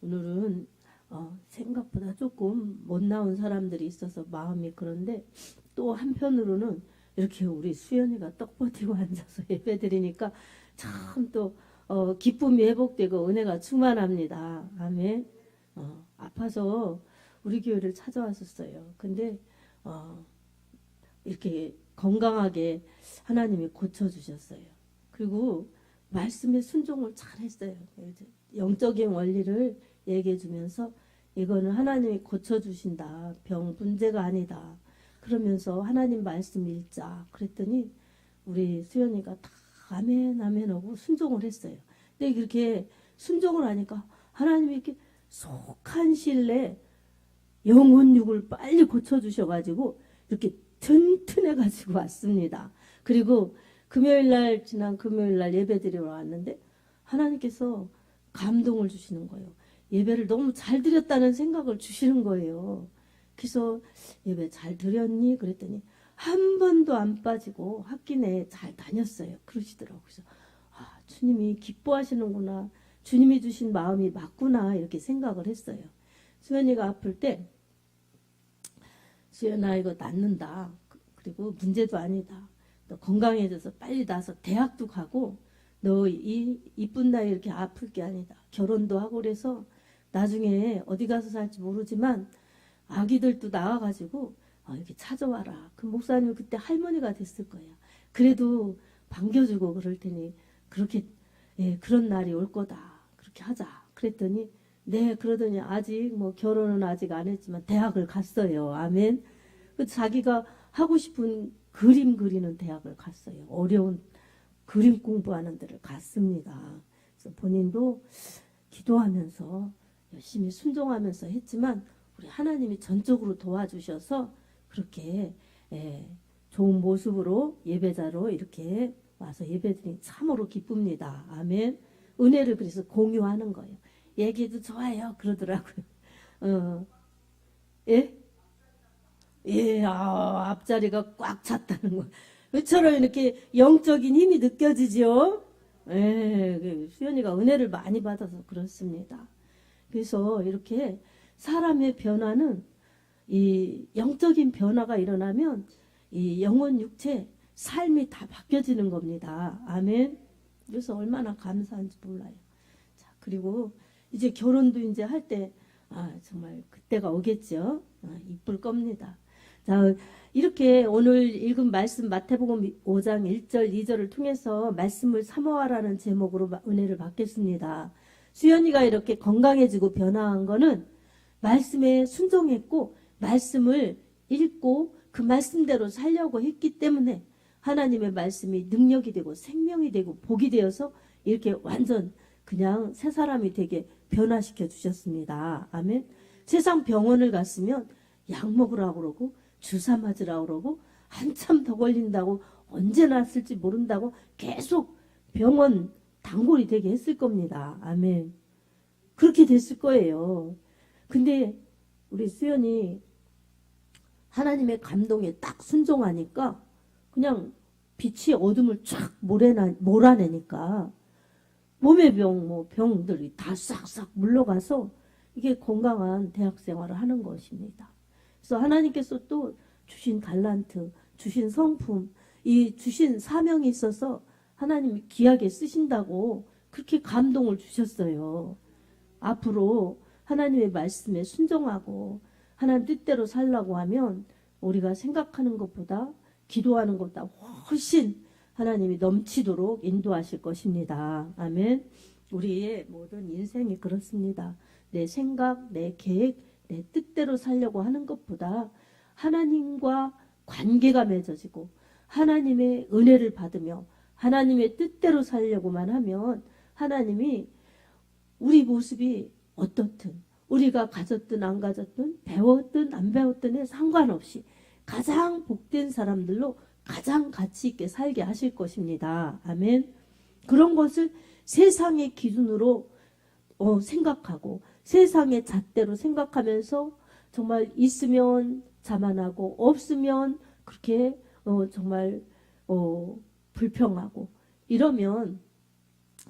오늘은 생각보다 조금 못 나온 사람들이 있어서 마음이 그런데 또 한편으로는 이렇게 우리 수연이가 떡 버티고 앉아서 예배드리니까 참 또 기쁨이 회복되고 은혜가 충만합니다. 아멘. 아파서 우리 교회를 찾아왔었어요. 근데 이렇게 건강하게 하나님이 고쳐주셨어요. 그리고 말씀에 순종을 잘했어요. 영적인 원리를 얘기해 주면서 이거는 하나님이 고쳐주신다. 병 문제가 아니다. 그러면서 하나님 말씀 읽자. 그랬더니 우리 수연이가 다 아멘 아멘 하고 순종을 했어요. 근데 그렇게 순종을 하니까 하나님이 이렇게 속한 시일 내에 영혼육을 빨리 고쳐주셔가지고 이렇게 튼튼해가지고 왔습니다. 그리고 지난 금요일날 예배드리러 왔는데 하나님께서 감동을 주시는 거예요. 예배를 너무 잘 드렸다는 생각을 주시는 거예요. 그래서 예배 잘 드렸니? 그랬더니 한 번도 안 빠지고 학기 내에 잘 다녔어요. 그러시더라고요. 그래서 주님이 기뻐하시는구나. 주님이 주신 마음이 맞구나. 이렇게 생각을 했어요. 수연이가 아플 때 수연아 이거 낫는다. 그리고 문제도 아니다. 너 건강해져서 빨리 나서 대학도 가고 너 이쁜 나이 이렇게 아플 게 아니다. 결혼도 하고 그래서 나중에 어디 가서 살지 모르지만 아기들도 나와가지고 이렇게 찾아와라. 그 목사님 그때 할머니가 됐을 거야. 그래도 반겨주고 그럴 테니 그렇게 그런 날이 올 거다. 그렇게 하자. 그랬더니 네 그러더니 아직 뭐 결혼은 아직 안 했지만 대학을 갔어요. 아멘. 자기가 하고 싶은 그림 그리는 대학을 갔어요. 어려운 그림 공부하는 데를 갔습니다. 그래서 본인도 기도하면서 열심히 순종하면서 했지만 우리 하나님이 전적으로 도와주셔서 그렇게 좋은 모습으로 예배자로 이렇게 와서 예배드리니 참으로 기쁩니다. 아멘. 은혜를 그래서 공유하는 거예요. 얘기도 좋아요. 그러더라고요. 예? 예, 앞자리가 꽉 찼다는 거. 왜처럼 이렇게 영적인 힘이 느껴지죠? 예, 수연이가 은혜를 많이 받아서 그렇습니다. 그래서 이렇게 사람의 변화는 이 영적인 변화가 일어나면 이 영혼 육체 삶이 다 바뀌어지는 겁니다. 아멘. 그래서 얼마나 감사한지 몰라요. 자, 그리고 이제 결혼도 이제 할 때 정말 그때가 오겠죠. 이쁠 겁니다. 자, 이렇게 오늘 읽은 말씀 마태복음 5장 1절 2절을 통해서 말씀을 사모하라는 제목으로 은혜를 받겠습니다. 수연이가 이렇게 건강해지고 변화한 거는 말씀에 순종했고 말씀을 읽고 그 말씀대로 살려고 했기 때문에 하나님의 말씀이 능력이 되고 생명이 되고 복이 되어서 이렇게 완전 그냥 새 사람이 되게 변화시켜 주셨습니다. 아멘. 세상 병원을 갔으면 약 먹으라고 그러고 주사 맞으라고 그러고 한참 더 걸린다고 언제 났을지 모른다고 계속 병원 단골이 되게 했을 겁니다. 아멘. 그렇게 됐을 거예요. 근데 우리 수연이 하나님의 감동에 딱 순종하니까 그냥 빛이 어둠을 쫙 몰아내니까 몸의 병들이 다 싹싹 물러가서 이게 건강한 대학 생활을 하는 것입니다. 그래서 하나님께서 또 주신 달란트, 주신 성품, 이 주신 사명이 있어서 하나님이 귀하게 쓰신다고 그렇게 감동을 주셨어요. 앞으로 하나님의 말씀에 순종하고 하나님 뜻대로 살라고 하면 우리가 생각하는 것보다 기도하는 것보다 훨씬 하나님이 넘치도록 인도하실 것입니다. 아멘. 우리의 모든 인생이 그렇습니다. 내 생각, 내 계획, 내 뜻대로 살려고 하는 것보다 하나님과 관계가 맺어지고 하나님의 은혜를 받으며 하나님의 뜻대로 살려고만 하면 하나님이 우리 모습이 어떻든 우리가 가졌든 안 가졌든 배웠든 안 배웠든에 상관없이 가장 복된 사람들로 가장 가치 있게 살게 하실 것입니다. 아멘. 그런 것을 세상의 기준으로 생각하고 세상의 잣대로 생각하면서 정말 있으면 자만하고 없으면 그렇게 정말 불평하고 이러면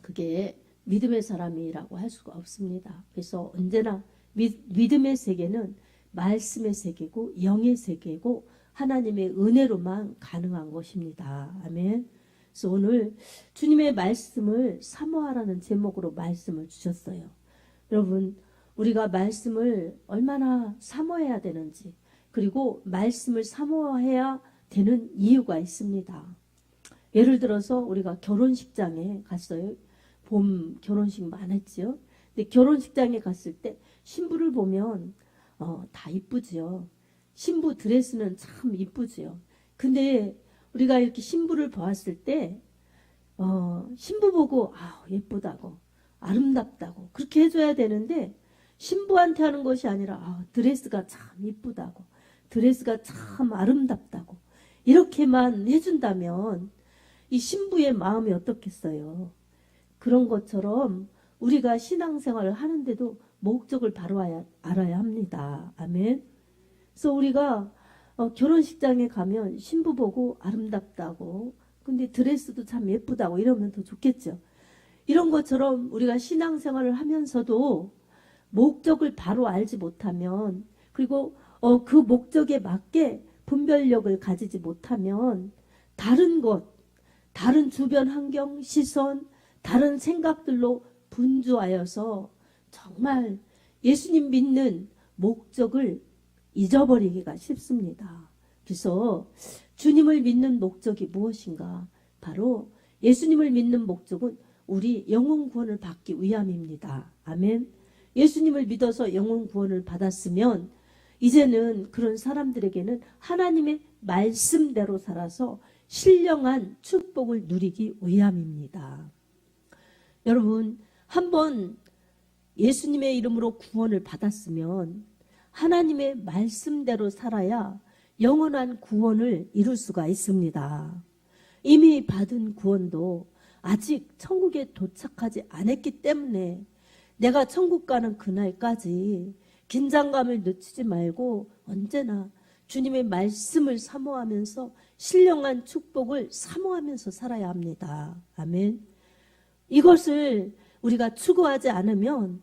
그게 믿음의 사람이라고 할 수가 없습니다. 그래서 언제나 믿음의 세계는 말씀의 세계고 영의 세계고 하나님의 은혜로만 가능한 것입니다. 아멘. 그래서 오늘 주님의 말씀을 사모하라는 제목으로 말씀을 주셨어요. 여러분, 우리가 말씀을 얼마나 사모해야 되는지, 그리고 말씀을 사모해야 되는 이유가 있습니다. 예를 들어서 우리가 결혼식장에 갔어요. 봄 결혼식 많았지요. 근데 결혼식장에 갔을 때 신부를 보면 다 이쁘지요. 신부 드레스는 참 이쁘지요. 근데 우리가 이렇게 신부를 보았을 때 신부 보고 예쁘다고 아름답다고 그렇게 해줘야 되는데, 신부한테 하는 것이 아니라 드레스가 참 이쁘다고, 드레스가 참 아름답다고 이렇게만 해준다면 이 신부의 마음이 어떻겠어요? 그런 것처럼 우리가 신앙생활을 하는데도 목적을 바로 알아야 합니다. 아멘. 그래서 우리가 결혼식장에 가면 신부 보고 아름답다고, 근데 드레스도 참 예쁘다고 이러면 더 좋겠죠. 이런 것처럼 우리가 신앙생활을 하면서도 목적을 바로 알지 못하면, 그리고 그 목적에 맞게 분별력을 가지지 못하면 다른 것, 다른 주변 환경, 시선, 다른 생각들로 분주하여서 정말 예수님 믿는 목적을 잊어버리기가 쉽습니다. 그래서 주님을 믿는 목적이 무엇인가? 바로 예수님을 믿는 목적은 우리 영혼 구원을 받기 위함입니다. 아멘. 예수님을 믿어서 영혼 구원을 받았으면 이제는 그런 사람들에게는 하나님의 말씀대로 살아서 신령한 축복을 누리기 위함입니다. 여러분, 한번 예수님의 이름으로 구원을 받았으면 하나님의 말씀대로 살아야 영원한 구원을 이룰 수가 있습니다. 이미 받은 구원도 아직 천국에 도착하지 않았기 때문에 내가 천국 가는 그날까지 긴장감을 늦추지 말고 언제나 주님의 말씀을 사모하면서 신령한 축복을 사모하면서 살아야 합니다. 아멘. 이것을 우리가 추구하지 않으면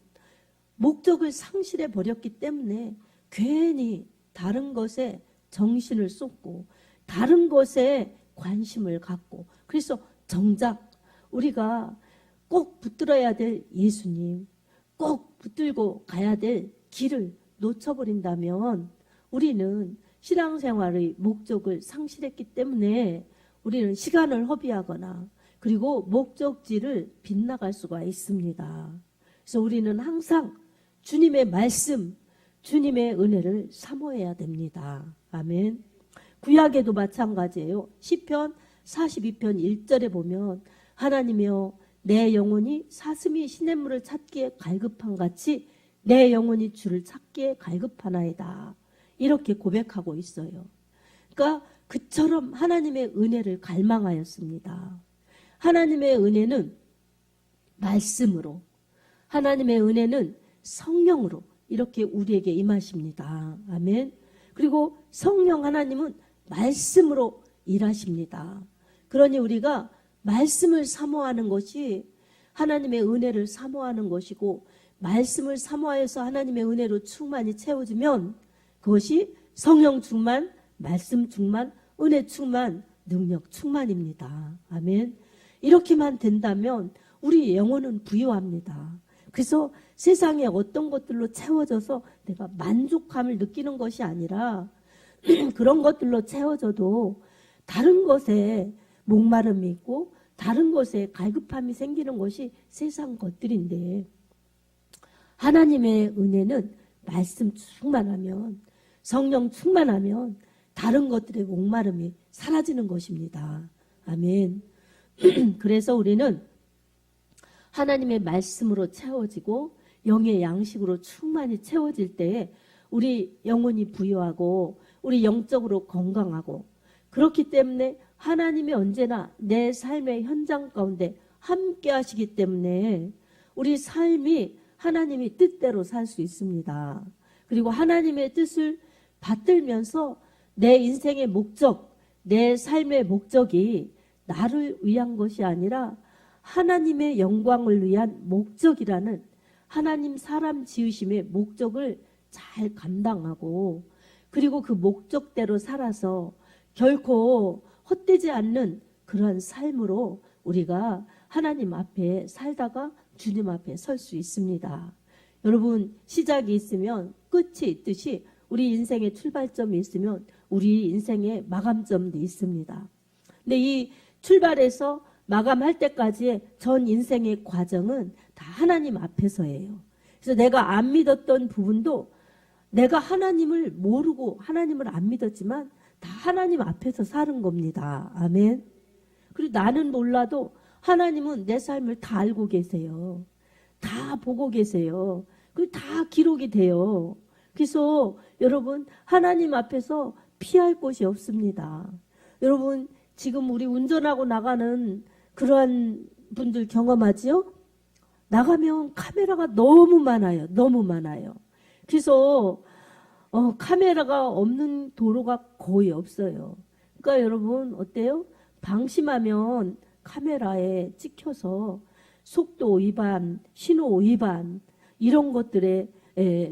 목적을 상실해 버렸기 때문에 괜히 다른 것에 정신을 쏟고 다른 것에 관심을 갖고, 그래서 정작 우리가 꼭 붙들어야 될 예수님, 꼭 붙들고 가야 될 길을 놓쳐버린다면 우리는 신앙생활의 목적을 상실했기 때문에 우리는 시간을 허비하거나 그리고 목적지를 빗나갈 수가 있습니다. 그래서 우리는 항상 주님의 말씀, 주님의 은혜를 사모해야 됩니다. 아멘. 구약에도 마찬가지예요. 시편 42편 1절에 보면 하나님이여 내 영혼이 사슴이 시냇물을 찾기에 갈급한 같이 내 영혼이 주를 찾기에 갈급하나이다. 이렇게 고백하고 있어요. 그러니까 그처럼 하나님의 은혜를 갈망하였습니다. 하나님의 은혜는 말씀으로, 하나님의 은혜는 성령으로 이렇게 우리에게 임하십니다. 아멘. 그리고 성령 하나님은 말씀으로 일하십니다. 그러니 우리가 말씀을 사모하는 것이 하나님의 은혜를 사모하는 것이고, 말씀을 사모하여서 하나님의 은혜로 충만히 채워지면 그것이 성령 충만, 말씀 충만, 은혜 충만, 능력 충만입니다. 아멘. 이렇게만 된다면 우리 영혼은 부유합니다. 그래서 세상에 어떤 것들로 채워져서 내가 만족감을 느끼는 것이 아니라 그런 것들로 채워져도 다른 것에 목마름이 있고 다른 것에 갈급함이 생기는 것이 세상 것들인데, 하나님의 은혜는 말씀 충만하면, 성령 충만하면 다른 것들의 목마름이 사라지는 것입니다. 아멘. 그래서 우리는 하나님의 말씀으로 채워지고 영의 양식으로 충만히 채워질 때에 우리 영혼이 부유하고 우리 영적으로 건강하고, 그렇기 때문에 하나님이 언제나 내 삶의 현장 가운데 함께 하시기 때문에 우리 삶이 하나님의 뜻대로 살 수 있습니다. 그리고 하나님의 뜻을 받들면서 내 인생의 목적, 내 삶의 목적이 나를 위한 것이 아니라 하나님의 영광을 위한 목적이라는 하나님 사람 지으심의 목적을 잘 감당하고 그리고 그 목적대로 살아서 결코 헛되지 않는 그런 삶으로 우리가 하나님 앞에 살다가 주님 앞에 설 수 있습니다. 여러분, 시작이 있으면 끝이 있듯이 우리 인생의 출발점이 있으면 우리 인생의 마감점도 있습니다. 근데 이 출발해서 마감할 때까지의 전 인생의 과정은 다 하나님 앞에서예요. 그래서 내가 안 믿었던 부분도 내가 하나님을 모르고 하나님을 안 믿었지만 다 하나님 앞에서 사는 겁니다. 아멘. 그리고 나는 몰라도 하나님은 내 삶을 다 알고 계세요. 다 보고 계세요. 그리고 다 기록이 돼요. 그래서 여러분, 하나님 앞에서 피할 곳이 없습니다. 여러분, 지금 우리 운전하고 나가는 그러한 분들 경험하지요? 나가면 카메라가 너무 많아요. 너무 많아요. 그래서 카메라가 없는 도로가 거의 없어요. 그러니까 여러분 어때요? 방심하면 카메라에 찍혀서 속도 위반, 신호 위반 이런 것들에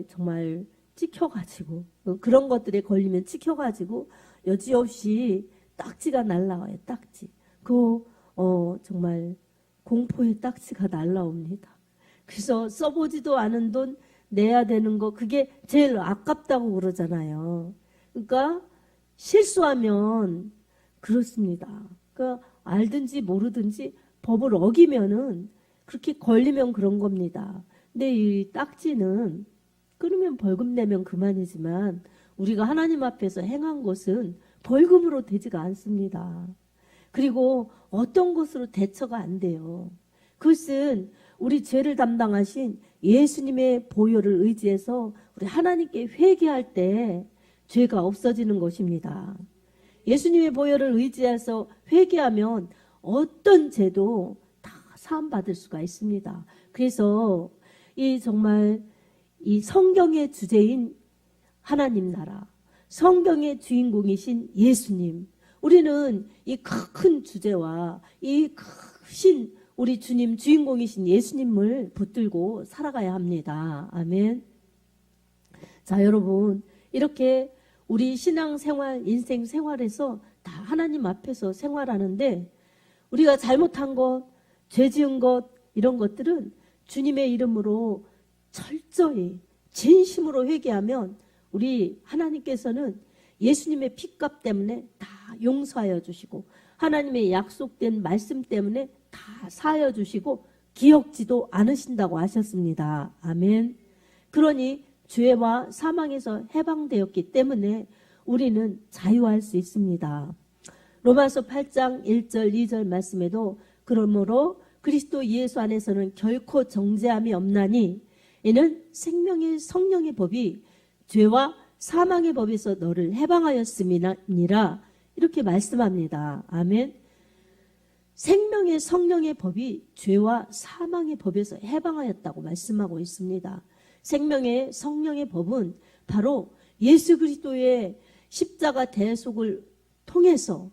정말 찍혀가지고 그런 것들에 걸리면 찍혀가지고 여지없이 딱지가 날라와요. 딱지. 정말 공포의 딱지가 날라옵니다. 그래서 써보지도 않은 돈 내야 되는 거 그게 제일 아깝다고 그러잖아요. 그러니까 실수하면 그렇습니다. 그러니까 알든지 모르든지 법을 어기면은 그렇게 걸리면 그런 겁니다. 근데 이 딱지는 끊으면 벌금 내면 그만이지만 우리가 하나님 앞에서 행한 것은 벌금으로 되지가 않습니다. 그리고 어떤 것으로 대처가 안 돼요. 그것은 우리 죄를 담당하신 예수님의 보혈을 의지해서 우리 하나님께 회개할 때 죄가 없어지는 것입니다. 예수님의 보혈을 의지해서 회개하면 어떤 죄도 다 사함받을 수가 있습니다. 그래서 정말 이 성경의 주제인 하나님 나라, 성경의 주인공이신 예수님, 우리는 이 큰 주제와 이 크신 우리 주님 주인공이신 예수님을 붙들고 살아가야 합니다. 아멘. 자, 여러분, 이렇게 우리 신앙생활, 인생 생활에서 다 하나님 앞에서 생활하는데 우리가 잘못한 것, 죄 지은 것 이런 것들은 주님의 이름으로 철저히 진심으로 회개하면 우리 하나님께서는 예수님의 피값 때문에 다 용서하여 주시고 하나님의 약속된 말씀 때문에 다 사하여 주시고 기억지도 않으신다고 하셨습니다. 아멘. 그러니 죄와 사망에서 해방되었기 때문에 우리는 자유할 수 있습니다. 로마서 8장 1절 2절 말씀에도 그러므로 그리스도 예수 안에서는 결코 정죄함이 없나니 이는 생명의 성령의 법이 죄와 사망의 법에서 너를 해방하였음이니라 이렇게 말씀합니다. 아멘. 생명의 성령의 법이 죄와 사망의 법에서 해방하였다고 말씀하고 있습니다. 생명의 성령의 법은 바로 예수 그리스도의 십자가 대속을 통해서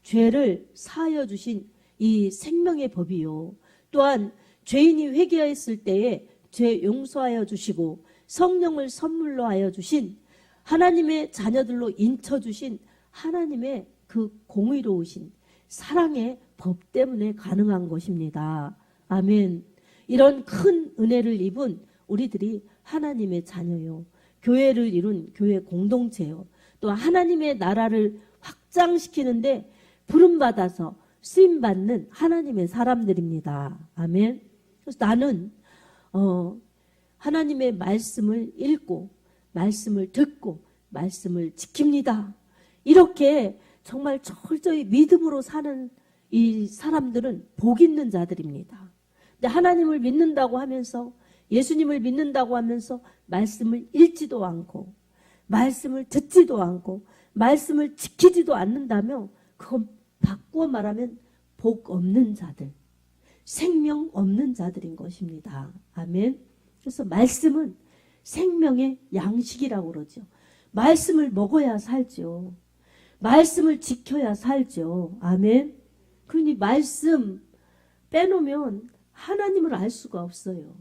죄를 사하여 주신 이 생명의 법이요. 또한 죄인이 회개했을 때에 죄 용서하여 주시고 성령을 선물로 하여 주신 하나님의 자녀들로 인쳐주신 하나님의 그 공의로우신 사랑의 법 때문에 가능한 것입니다. 아멘. 이런 큰 은혜를 입은 우리들이 하나님의 자녀요. 교회를 이룬 교회 공동체요. 또 하나님의 나라를 확장시키는데 부름받아서 쓰임받는 하나님의 사람들입니다. 아멘. 그래서 나는 하나님의 말씀을 읽고 말씀을 듣고 말씀을 지킵니다. 이렇게 정말 철저히 믿음으로 사는 이 사람들은 복 있는 자들입니다. 근데 하나님을 믿는다고 하면서 예수님을 믿는다고 하면서 말씀을 읽지도 않고 말씀을 듣지도 않고 말씀을 지키지도 않는다면 그건 바꾸어 말하면 복 없는 자들, 생명 없는 자들인 것입니다. 아멘. 그래서 말씀은 생명의 양식이라고 그러죠. 말씀을 먹어야 살죠. 말씀을 지켜야 살죠. 아멘. 그러니 말씀 빼놓으면 하나님을 알 수가 없어요.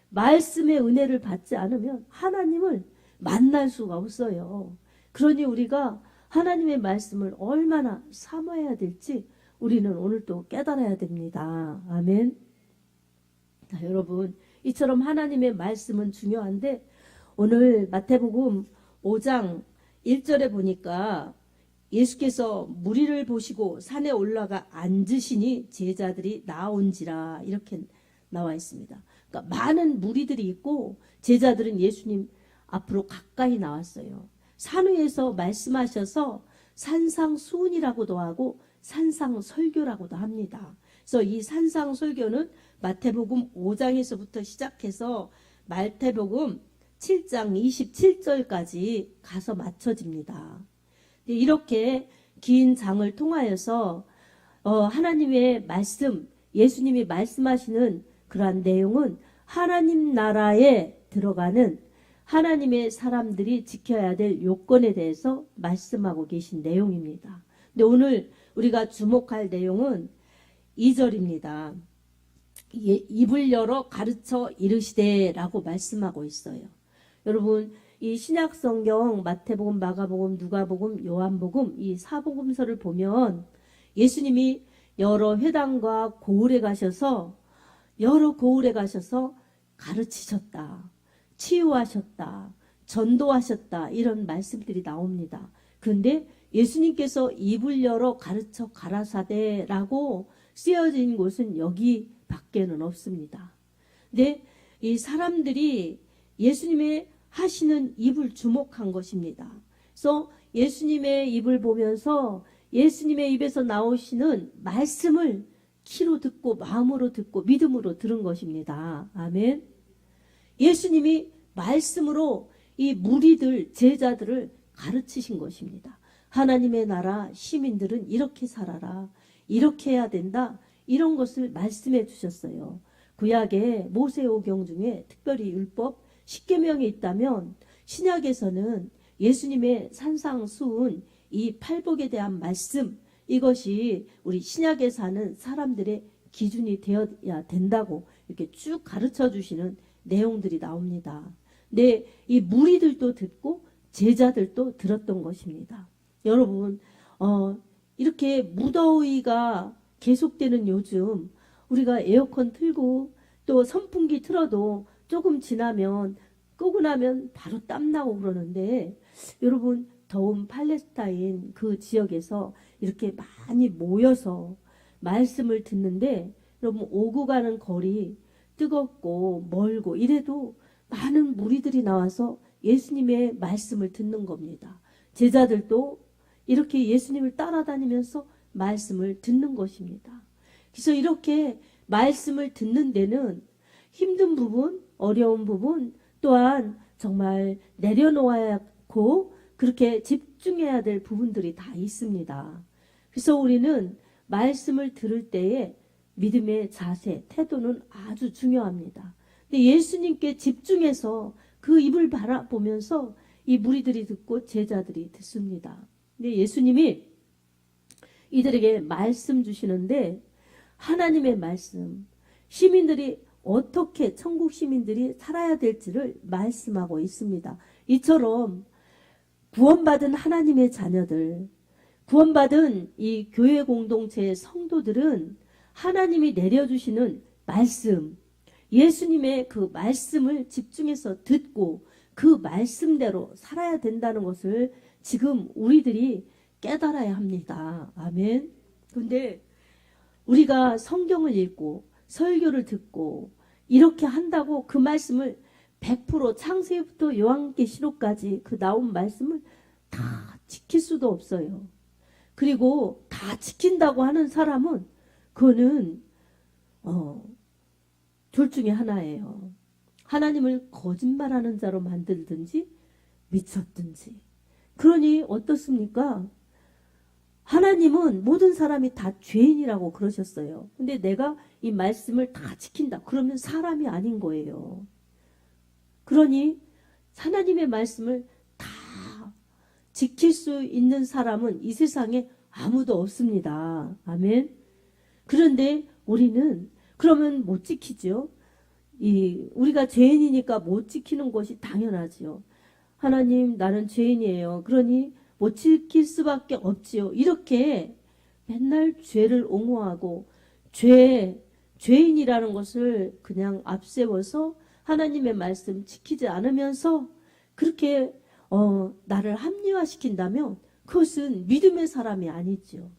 말씀의 은혜를 받지 않으면 하나님을 만날 수가 없어요. 그러니 우리가 하나님의 말씀을 얼마나 사모해야 될지 우리는 오늘 또 깨달아야 됩니다. 아멘. 자, 여러분, 이처럼 하나님의 말씀은 중요한데 오늘 마태복음 5장 1절에 보니까 예수께서 무리를 보시고 산에 올라가 앉으시니 제자들이 나온지라 이렇게 나와 있습니다. 그러니까 많은 무리들이 있고 제자들은 예수님 앞으로 가까이 나왔어요. 산 위에서 말씀하셔서 산상수훈이라고도 하고 산상설교라고도 합니다. 그래서 이 산상설교는 마태복음 5장에서부터 시작해서 마태복음 7장 27절까지 가서 맞춰집니다. 이렇게 긴 장을 통하여서 하나님의 말씀, 예수님이 말씀하시는 그러한 내용은 하나님 나라에 들어가는 하나님의 사람들이 지켜야 될 요건에 대해서 말씀하고 계신 내용입니다. 근데 오늘 우리가 주목할 내용은 2절입니다. 입을 열어 가르쳐 이르시되라고 말씀하고 있어요. 여러분, 이 신약 성경 마태복음, 마가복음, 누가복음, 요한복음 이 사복음서를 보면 예수님이 여러 회당과 고을에 가셔서 가르치셨다, 치유하셨다, 전도하셨다 이런 말씀들이 나옵니다. 그런데 예수님께서 입을 열어 가르쳐 가라사대라고 쓰여진 곳은 여기 밖에는 없습니다. 근데 이 사람들이 예수님의 하시는 입을 주목한 것입니다. 그래서 예수님의 입을 보면서 예수님의 입에서 나오시는 말씀을 귀로 듣고 마음으로 듣고 믿음으로 들은 것입니다. 아멘. 예수님이 말씀으로 이 무리들, 제자들을 가르치신 것입니다. 하나님의 나라 시민들은 이렇게 살아라, 이렇게 해야 된다, 이런 것을 말씀해 주셨어요. 구약의 모세오경 중에 특별히 율법 10계명이 있다면 신약에서는 예수님의 산상수훈 이 팔복에 대한 말씀, 이것이 우리 신약에 사는 사람들의 기준이 되어야 된다고 이렇게 쭉 가르쳐 주시는 내용들이 나옵니다. 근데 이 무리들도 듣고 제자들도 들었던 것입니다. 여러분, 이렇게 무더위가 계속되는 요즘 우리가 에어컨 틀고 또 선풍기 틀어도 조금 지나면 끄고 나면 바로 땀나고 그러는데 여러분, 더운 팔레스타인 그 지역에서 이렇게 많이 모여서 말씀을 듣는데 여러분, 오고 가는 거리 뜨겁고 멀고 이래도 많은 무리들이 나와서 예수님의 말씀을 듣는 겁니다. 제자들도 이렇게 예수님을 따라다니면서 말씀을 듣는 것입니다. 그래서 이렇게 말씀을 듣는 데는 힘든 부분, 어려운 부분 또한 정말 내려놓아야 하고 그렇게 집중해야 될 부분들이 다 있습니다. 그래서 우리는 말씀을 들을 때에 믿음의 자세, 태도는 아주 중요합니다. 근데 예수님께 집중해서 그 입을 바라보면서 이 무리들이 듣고 제자들이 듣습니다. 근데 예수님이 이들에게 말씀 주시는데 하나님의 말씀, 시민들이 어떻게 천국 시민들이 살아야 될지를 말씀하고 있습니다. 이처럼 구원받은 하나님의 자녀들, 구원받은 이 교회 공동체의 성도들은 하나님이 내려주시는 말씀, 예수님의 그 말씀을 집중해서 듣고 그 말씀대로 살아야 된다는 것을 지금 우리들이 깨달아야 합니다. 아멘. 근데 우리가 성경을 읽고 설교를 듣고 이렇게 한다고 그 말씀을 100% 창세기부터 요한계시록까지 그 나온 말씀을 다 지킬 수도 없어요. 그리고 다 지킨다고 하는 사람은 그거는 둘 중에 하나예요. 하나님을 거짓말하는 자로 만들든지 미쳤든지. 그러니 어떻습니까? 하나님은 모든 사람이 다 죄인이라고 그러셨어요. 근데 내가 이 말씀을 다 지킨다. 그러면 사람이 아닌 거예요. 그러니 하나님의 말씀을 다 지킬 수 있는 사람은 이 세상에 아무도 없습니다. 아멘. 그런데 우리는 그러면 못 지키죠. 우리가 죄인이니까 못 지키는 것이 당연하지요. 하나님, 나는 죄인이에요. 그러니 못 지킬 수밖에 없지요. 이렇게 맨날 죄를 옹호하고 죄인이라는 것을 그냥 앞세워서 하나님의 말씀 지키지 않으면서 그렇게 나를 합리화시킨다면 그것은 믿음의 사람이 아니죠.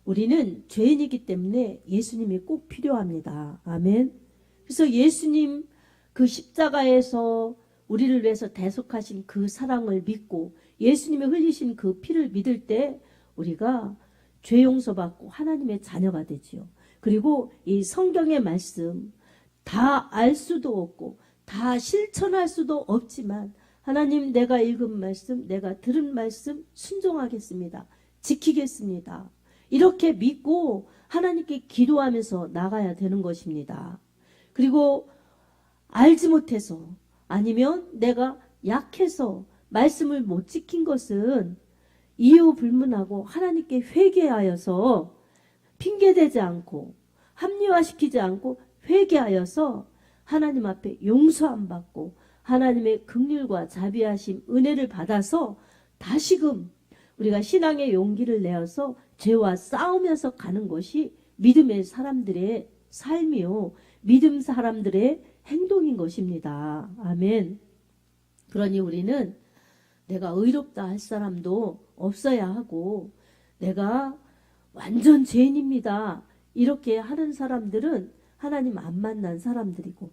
우리는 죄인이기 때문에 예수님이 꼭 필요합니다. 아멘. 그래서 예수님 그 십자가에서 우리를 위해서 대속하신 그 사랑을 믿고 예수님이 흘리신 그 피를 믿을 때 우리가 죄 용서받고 하나님의 자녀가 되지요. 그리고 이 성경의 말씀 다 알 수도 없고 다 실천할 수도 없지만 하나님, 내가 읽은 말씀, 내가 들은 말씀 순종하겠습니다. 지키겠습니다. 이렇게 믿고 하나님께 기도하면서 나가야 되는 것입니다. 그리고 알지 못해서 아니면 내가 약해서 말씀을 못 지킨 것은 이유 불문하고 하나님께 회개하여서 핑계대지 않고 합리화시키지 않고 회개하여서 하나님 앞에 용서함 받고 하나님의 긍휼과 자비하심 은혜를 받아서 다시금 우리가 신앙의 용기를 내어서 죄와 싸우면서 가는 것이 믿음의 사람들의 삶이요 믿음 사람들의 행동인 것입니다. 아멘. 그러니 우리는 내가 의롭다 할 사람도 없어야 하고 내가 완전 죄인입니다. 이렇게 하는 사람들은 하나님 안 만난 사람들이고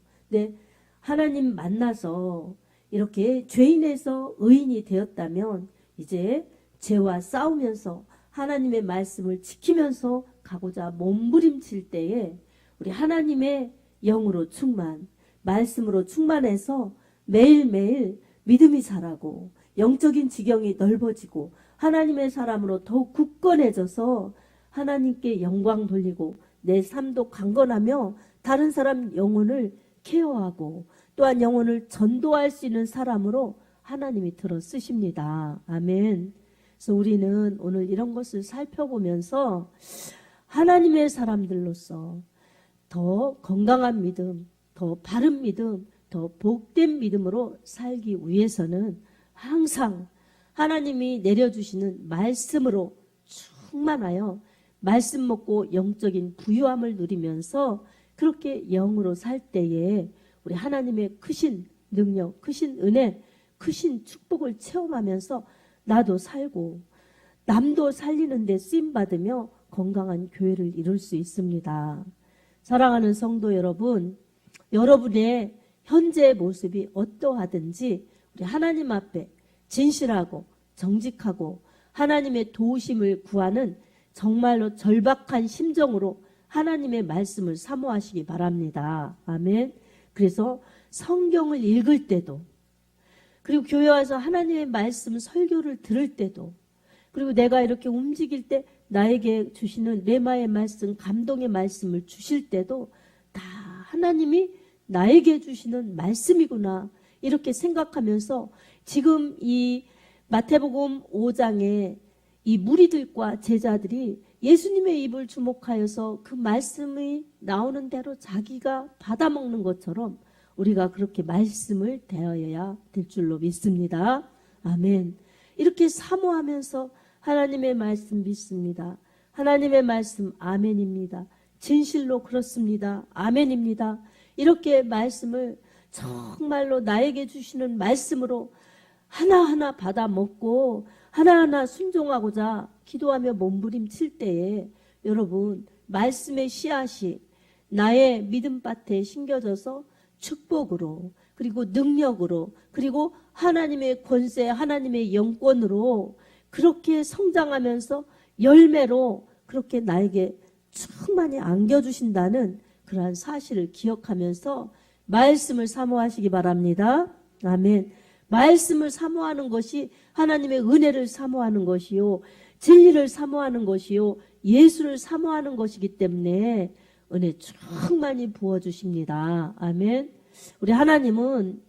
하나님 만나서 이렇게 죄인에서 의인이 되었다면 이제 죄와 싸우면서 하나님의 말씀을 지키면서 가고자 몸부림칠 때에 우리 하나님의 영으로 충만, 말씀으로 충만해서 매일매일 믿음이 자라고 영적인 지경이 넓어지고 하나님의 사람으로 더욱 굳건해져서 하나님께 영광 돌리고 내 삶도 강건하며 다른 사람 영혼을 케어하고 또한 영혼을 전도할 수 있는 사람으로 하나님이 들어 쓰십니다. 아멘. 그래서 우리는 오늘 이런 것을 살펴보면서 하나님의 사람들로서 더 건강한 믿음, 더 바른 믿음, 더 복된 믿음으로 살기 위해서는 항상 하나님이 내려주시는 말씀으로 충만하여 말씀 먹고 영적인 부유함을 누리면서 그렇게 영으로 살 때에 우리 하나님의 크신 능력, 크신 은혜, 크신 축복을 체험하면서 나도 살고 남도 살리는 데 쓰임받으며 건강한 교회를 이룰 수 있습니다. 사랑하는 성도 여러분, 여러분의 현재의 모습이 어떠하든지 우리 하나님 앞에 진실하고 정직하고 하나님의 도우심을 구하는 정말로 절박한 심정으로 하나님의 말씀을 사모하시기 바랍니다. 아멘. 그래서 성경을 읽을 때도 그리고 교회 와서 하나님의 말씀 설교를 들을 때도 그리고 내가 이렇게 움직일 때 나에게 주시는 레마의 말씀, 감동의 말씀을 주실 때도 다 하나님이 나에게 주시는 말씀이구나 이렇게 생각하면서 지금 이 마태복음 5장에 이 무리들과 제자들이 예수님의 입을 주목하여서 그 말씀이 나오는 대로 자기가 받아먹는 것처럼 우리가 그렇게 말씀을 대하여야 될 줄로 믿습니다. 아멘. 이렇게 사모하면서 하나님의 말씀 믿습니다. 하나님의 말씀 아멘입니다. 진실로 그렇습니다. 아멘입니다. 이렇게 말씀을 정말로 나에게 주시는 말씀으로 하나하나 받아먹고 하나하나 순종하고자 기도하며 몸부림칠 때에 여러분 말씀의 씨앗이 나의 믿음밭에 심겨져서 축복으로 그리고 능력으로 그리고 하나님의 권세 하나님의 영권으로 그렇게 성장하면서 열매로 그렇게 나에게 충만히 안겨주신다는 그러한 사실을 기억하면서 말씀을 사모하시기 바랍니다. 아멘. 말씀을 사모하는 것이 하나님의 은혜를 사모하는 것이요 진리를 사모하는 것이요 예수를 사모하는 것이기 때문에 은혜 충만히 부어주십니다. 아멘. 우리 하나님은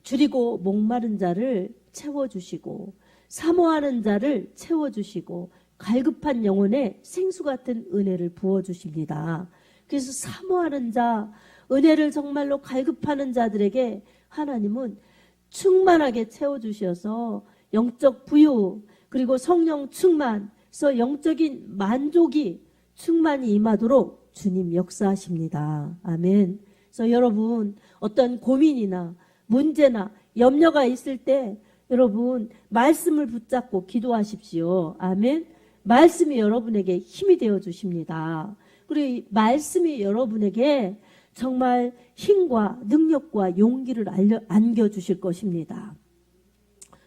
줄이고 목마른 자를 채워주시고 사모하는 자를 채워주시고 갈급한 영혼에 생수 같은 은혜를 부어주십니다. 그래서 사모하는 자, 은혜를 정말로 갈급하는 자들에게 하나님은 충만하게 채워주셔서 영적 부유, 그리고 성령 충만, 그래서 영적인 만족이 충만히 임하도록 주님 역사하십니다. 아멘. 그래서 여러분 어떤 고민이나 문제나 염려가 있을 때 여러분 말씀을 붙잡고 기도하십시오. 아멘. 말씀이 여러분에게 힘이 되어 주십니다. 그리고 말씀이 여러분에게 정말 힘과 능력과 용기를 안겨주실 것입니다.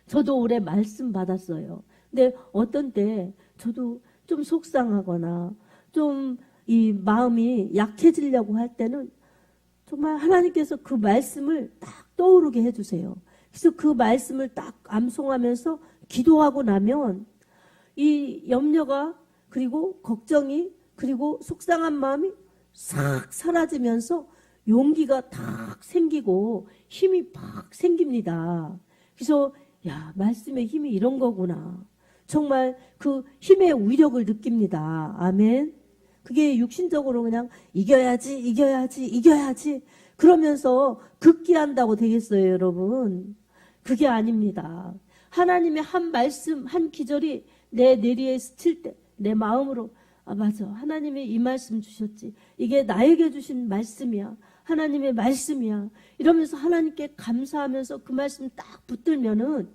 저도 올해 말씀 받았어요. 근데 어떤 때 저도 좀 속상하거나 좀 이 마음이 약해지려고 할 때는 정말 하나님께서 그 말씀을 딱 떠오르게 해주세요. 그래서 그 말씀을 딱 암송하면서 기도하고 나면 이 염려가 그리고 걱정이 그리고 속상한 마음이 싹 사라지면서 용기가 딱 생기고 힘이 팍 생깁니다. 그래서 야, 말씀의 힘이 이런 거구나. 정말 그 힘의 위력을 느낍니다. 아멘. 그게 육신적으로 그냥 이겨야지 그러면서 극기한다고 되겠어요, 여러분? 그게 아닙니다. 하나님의 한 말씀, 한 기절이 내 뇌리에 스칠 때 내 마음으로 아, 맞아. 하나님이 이 말씀 주셨지. 이게 나에게 주신 말씀이야. 하나님의 말씀이야. 이러면서 하나님께 감사하면서 그 말씀 딱 붙들면은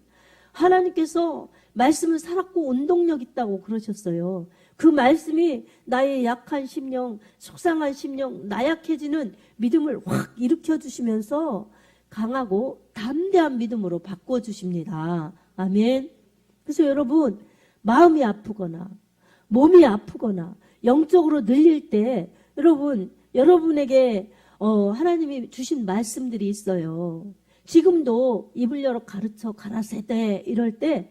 하나님께서 말씀은 살았고 운동력 있다고 그러셨어요. 그 말씀이 나의 약한 심령, 속상한 심령, 나약해지는 믿음을 확 일으켜주시면서 강하고 담대한 믿음으로 바꿔주십니다. 아멘. 그래서 여러분 마음이 아프거나 몸이 아프거나 영적으로 늘릴 때 여러분에게 하나님이 주신 말씀들이 있어요. 지금도 입을 열어 가르쳐 가라사대 이럴 때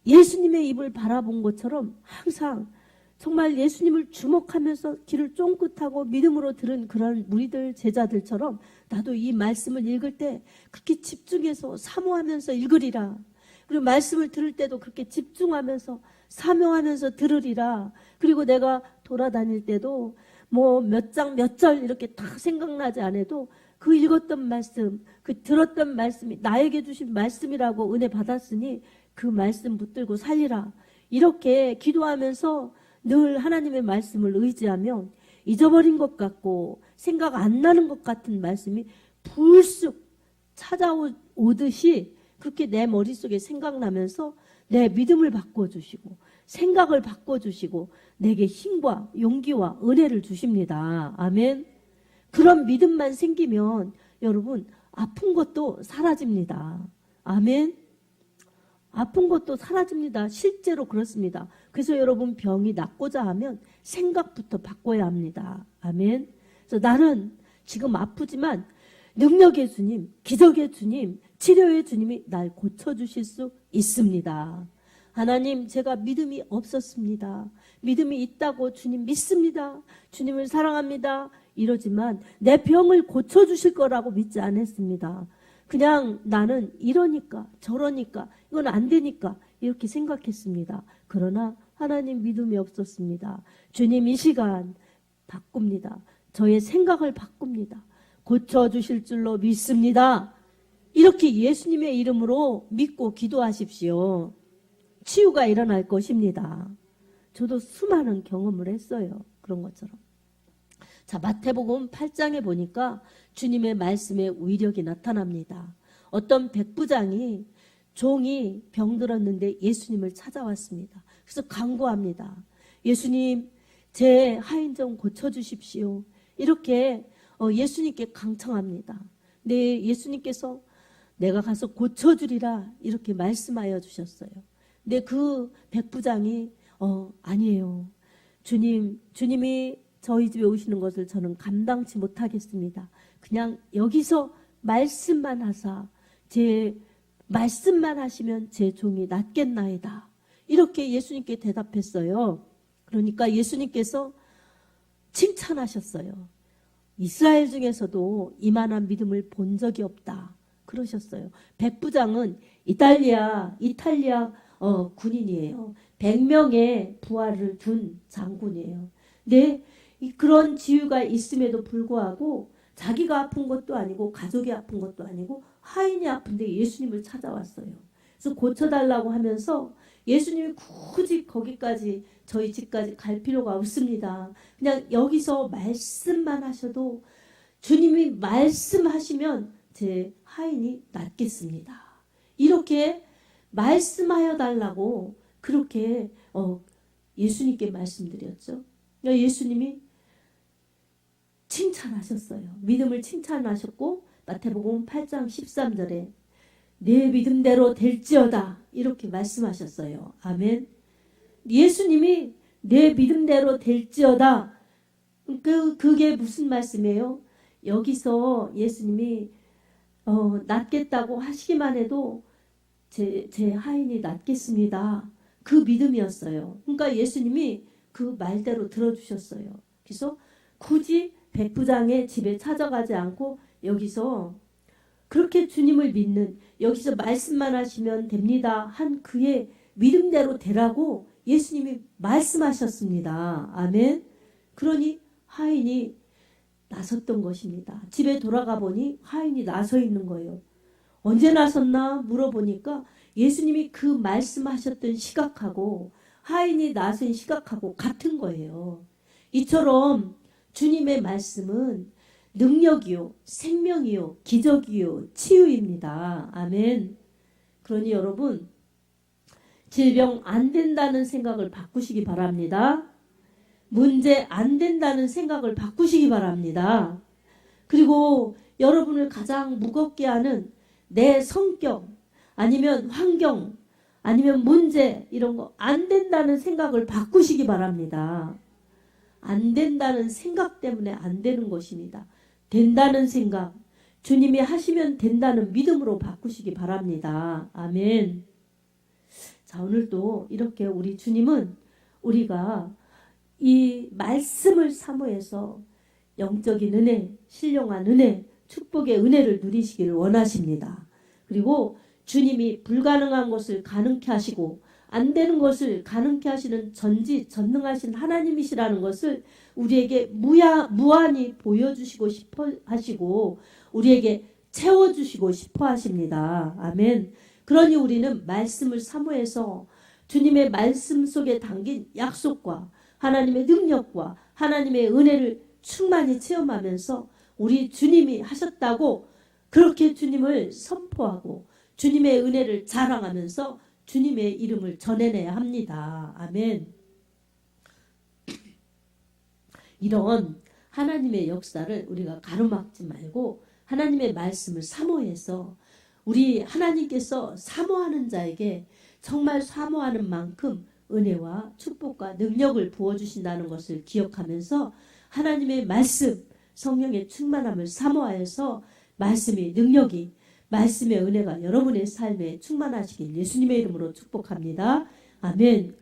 예수님의 입을 바라본 것처럼 항상 정말 예수님을 주목하면서 귀를 쫑긋하고 믿음으로 들은 그런 무리들 제자들처럼 나도 이 말씀을 읽을 때 그렇게 집중해서 사모하면서 읽으리라. 그리고 말씀을 들을 때도 그렇게 집중하면서 사명하면서 들으리라. 그리고 내가 돌아다닐 때도 뭐 몇 장 몇 절 이렇게 다 생각나지 않아도 그 읽었던 말씀, 그 들었던 말씀이 나에게 주신 말씀이라고 은혜 받았으니 그 말씀 붙들고 살리라. 이렇게 기도하면서 늘 하나님의 말씀을 의지하면 잊어버린 것 같고 생각 안 나는 것 같은 말씀이 불쑥 찾아오듯이 그렇게 내 머릿속에 생각나면서 내 믿음을 바꿔주시고 생각을 바꿔주시고 내게 힘과 용기와 은혜를 주십니다. 아멘. 그런 믿음만 생기면 여러분 아픈 것도 사라집니다. 아멘. 아픈 것도 사라집니다. 실제로 그렇습니다. 그래서 여러분 병이 낫고자 하면 생각부터 바꿔야 합니다. 아멘. 그래서 나는 지금 아프지만 능력의 주님, 기적의 주님, 치료의 주님이 날 고쳐주실 수 있습니다. 하나님, 제가 믿음이 없었습니다. 믿음이 있다고 주님 믿습니다. 주님을 사랑합니다. 이러지만 내 병을 고쳐주실 거라고 믿지 않았습니다. 그냥 나는 이러니까 저러니까 이건 안 되니까 이렇게 생각했습니다. 그러나 하나님 믿음이 없었습니다. 주님 이 시간 바꿉니다. 저의 생각을 바꿉니다. 고쳐주실 줄로 믿습니다. 이렇게 예수님의 이름으로 믿고 기도하십시오. 치유가 일어날 것입니다. 저도 수많은 경험을 했어요. 그런 것처럼. 자, 마태복음 8장에 보니까 주님의 말씀의 위력이 나타납니다. 어떤 백부장이 종이 병들었는데 예수님을 찾아왔습니다. 그래서 간구합니다. 예수님, 제 하인 좀 고쳐주십시오. 이렇게 예수님께 강청합니다. 네, 예수님께서 내가 가서 고쳐주리라 이렇게 말씀하여 주셨어요. 근데 그 백부장이 아니에요. 주님이 저희 집에 오시는 것을 저는 감당치 못하겠습니다. 그냥 여기서 말씀만 하사 제 말씀만 하시면 제 종이 낫겠나이다. 이렇게 예수님께 대답했어요. 그러니까 예수님께서 칭찬하셨어요. 이스라엘 중에서도 이만한 믿음을 본 적이 없다. 그러셨어요. 백부장은 이탈리아 군인이에요. 100명의 부하를 둔 장군이에요. 근데 그런 지유가 있음에도 불구하고 자기가 아픈 것도 아니고 가족이 아픈 것도 아니고 하인이 아픈데 예수님을 찾아왔어요. 그래서 고쳐달라고 하면서 예수님이 굳이 거기까지 저희 집까지 갈 필요가 없습니다. 그냥 여기서 말씀만 하셔도 주님이 말씀하시면 제 하인이 낫겠습니다. 이렇게 말씀하여 달라고 그렇게 예수님께 말씀드렸죠. 예수님이 칭찬하셨어요. 믿음을 칭찬하셨고 마태복음 8장 13절에 내 믿음대로 될지어다 이렇게 말씀하셨어요. 아멘. 예수님이 내 믿음대로 될지어다. 그게 무슨 말씀이에요? 여기서 예수님이 낫겠다고 하시기만 해도 제 하인이 낫겠습니다. 그 믿음이었어요. 그러니까 예수님이 그 말대로 들어주셨어요. 그래서 굳이 백부장의 집에 찾아가지 않고 여기서 그렇게 주님을 믿는, 여기서 말씀만 하시면 됩니다 한 그의 믿음대로 되라고 예수님이 말씀하셨습니다. 아멘. 그러니 하인이 나섰던 것입니다. 집에 돌아가 보니 하인이 나서 있는 거예요. 언제 나섰나 물어보니까 예수님이 그 말씀하셨던 시각하고 하인이 나선 시각하고 같은 거예요. 이처럼 주님의 말씀은 능력이요, 생명이요, 기적이요, 치유입니다. 아멘. 그러니 여러분, 질병 안 된다는 생각을 바꾸시기 바랍니다. 문제 안 된다는 생각을 바꾸시기 바랍니다. 그리고 여러분을 가장 무겁게 하는 내 성격, 아니면 환경, 아니면 문제 이런 거 안 된다는 생각을 바꾸시기 바랍니다. 안 된다는 생각 때문에 안 되는 것입니다. 된다는 생각, 주님이 하시면 된다는 믿음으로 바꾸시기 바랍니다. 아멘. 자, 오늘도 이렇게 우리 주님은 우리가 이 말씀을 사모해서 영적인 은혜, 신령한 은혜, 축복의 은혜를 누리시기를 원하십니다. 그리고 주님이 불가능한 것을 가능케 하시고 안 되는 것을 가능케 하시는 전지전능하신 하나님이시라는 것을 우리에게 무한히 보여주시고 싶어 하시고 우리에게 채워주시고 싶어 하십니다. 아멘. 그러니 우리는 말씀을 사모해서 주님의 말씀 속에 담긴 약속과 하나님의 능력과 하나님의 은혜를 충만히 체험하면서 우리 주님이 하셨다고 그렇게 주님을 선포하고 주님의 은혜를 자랑하면서 주님의 이름을 전해내야 합니다. 아멘. 이런 하나님의 역사를 우리가 가로막지 말고 하나님의 말씀을 사모해서 우리 하나님께서 사모하는 자에게 정말 사모하는 만큼 은혜와 축복과 능력을 부어주신다는 것을 기억하면서 하나님의 말씀, 성령의 충만함을 사모하여서 말씀의 능력이, 말씀의 은혜가 여러분의 삶에 충만하시길 예수님의 이름으로 축복합니다. 아멘.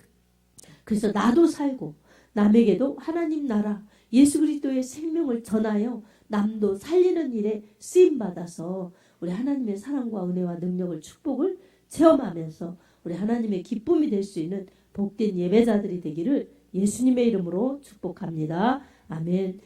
그래서 나도 살고 남에게도 하나님 나라 예수 그리스도의 생명을 전하여 남도 살리는 일에 쓰임받아서 우리 하나님의 사랑과 은혜와 능력을 축복을 체험하면서 우리 하나님의 기쁨이 될 수 있는 복된 예배자들이 되기를 예수님의 이름으로 축복합니다. 아멘.